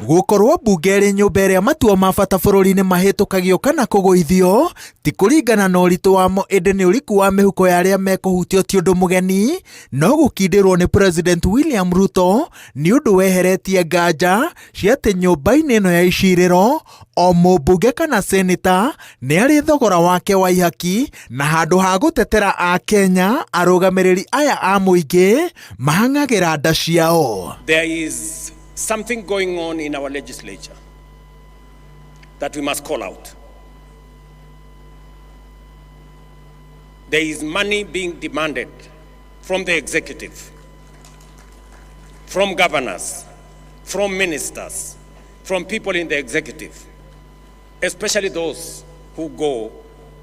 Gukorwo mbunge ri nyumba iria matua ma bata bururi-ini mahitukagio kana kuguithio ti kuringana na uritu wamo, indi ni uriku wa mihuko ya aria mekuhutio ti undu mugeni, no gukindirwo ni President William Ruto ni undu weheretie nganja cia ati nyumba-ini ino ya iciriro o mumbunge kana senator ni ari thogora wake wa ihaki, na handu ha gutetera a Kenya arugamiriri aya a muingi mahangagira nda ciao. There is something going on in our legislature that we must call out. There is money being demanded from the executive, from governors, from ministers, from people in the executive, especially those who go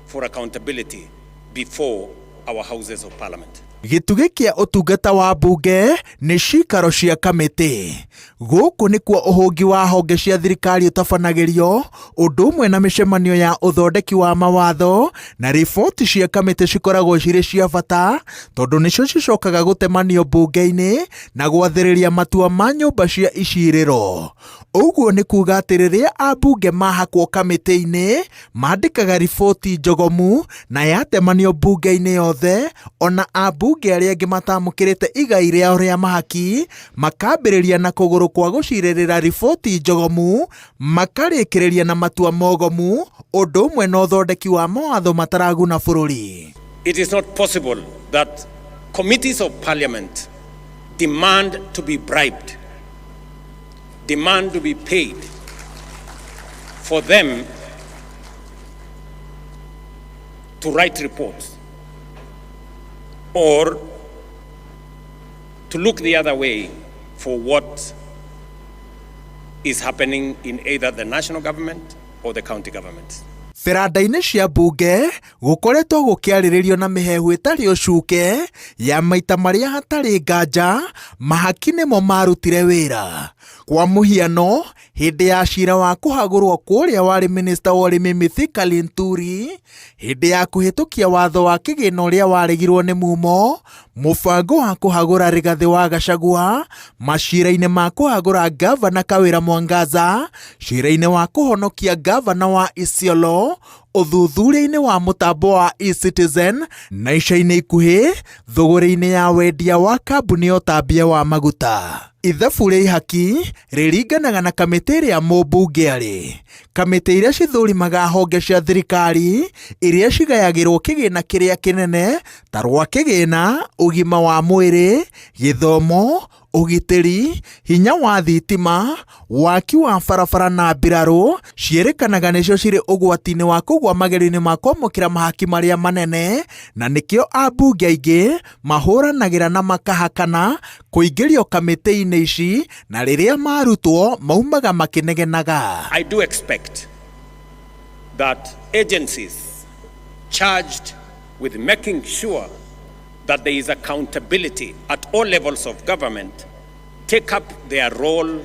for accountability before our houses of parliament. Gitugi kia utungata wa mbunge ni cikaro cia kamiti. Guku ni kuo uhungi wa honge cia thirikari utabanagirio, undu umwe na micemanio ya uthondeki wa mawatho na riboti cia kamiti cikoragwo ciri cia bata, tondu nicio cicokaga gutemanio mbunge-ini na gwathiriria matua ma nyumba cia iciriro. Uguo ni kuga ati riria ambunge mahakwo kamiti-ini mandikaga riboti njogomu na yatemanio mbunge-ini yothe, ona ambunge aria angi matamukirite igai riao ria mahaki makambiriria na kuguru kwa guciririra riboti njogomu, makarikiriria na matua mogomu, undu umwe na uthondeki wa mawatho mataraguna bururi. It is not possible that committees of parliament demand to be bribed, demand to be paid for them to write reports, or to look the other way for what is happening in either the national government or the county government. Firanda-ini cia mbunge gukoretwo gukiariririo na mihehu itari ucuke ya maita maria hatari nganja mahaki nimo marutire wira. Kwa muhiano, hindi ya cira wa kuhagurwo kuria wari minister wa urimi Mithika Linturi, hindi ya kuhitukia watho wa kigina uria waregirwo ni mumo, mubango wa kuhagura Rigathi wa Gachagua, macira-ini ma kuhagura gavana Kawira Mwangaza, cira-ini wa kuhonokia gavana wa Isiolo, uthuthuria-ini wa mutambo wa eCitizen, na ica-ini ikuhi thogora-ini ya wendia wa kambuni ya utambia wa maguta. Ithabu ria ihaki riringanaga na kamiti ria mumbunge ari. Kamiti iria cithurimaga honge cia thirikari iria cigayagirwo kigina kiria kinene ta rwa kigina, ugima wa mwiri, githomo, ugitiri, hinya wa thitima, waki wa barabara na mbiraru, cierikanaga nicio ciri ugwati-ini wa kugwa mageri-ini ma kwamukira mahaki maria manene, na nikio ambunge aingi mahuranagira na makahakana kuingirio kamiti-ini ici, na riria marutwo maumaga makinegenaga. I do expect that agencies charged with making sure that there is accountability at all levels of government take up their role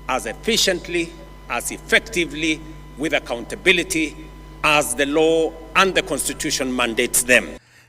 as efficiently, as effectively, with accountability as the law and the constitution mandates them.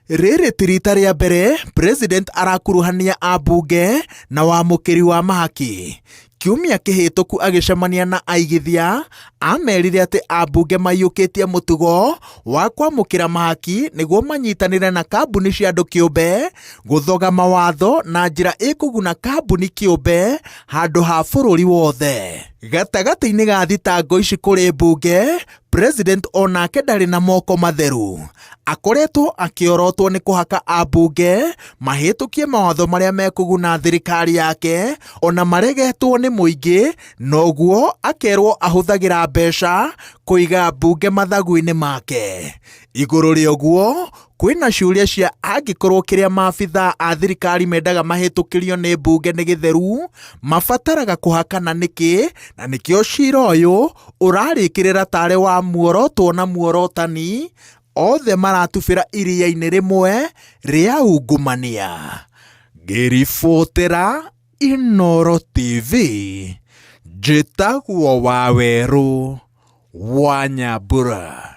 Riri tirita ria mbere President arakuruhania ambunge na wamukiri wa mahaki. Kiumia kihituku agicemania na aigithia amerire ati ambunge mayukitie mutugo wa kwamukira mahaki niguo manyitanire na kambuni cia andu kiumbe guthoga mawatho na njira ikuguna kambuni kiumbe handu ha bururi wothe. Gatagati-ini ga thitango ici kuri mbunge, President onake ndari na moko matheru. Akoretwo akiorotwo ni kuhaka ambunge mahitukie mawatho maria mekuguna thirikari yake, ona maregetwo ni muingi, noguo akerwo ahuthagira mbeca kuiga mbunge mathagu-ini make. Iguru ria uguo, kwina ciuria cia angikorwo kiria maabitha a thirikari mendaga mahitukirio ni mbunge ni githeru, mabataraga kuhakana niki, na nikio cira uyu urarikirira tari wa muorotwo na muorotani, othe maratubira iria-ini rimwe ria ungumania. Ngiribotera Inooro TV, njitagwo Waweru wa Nyambura.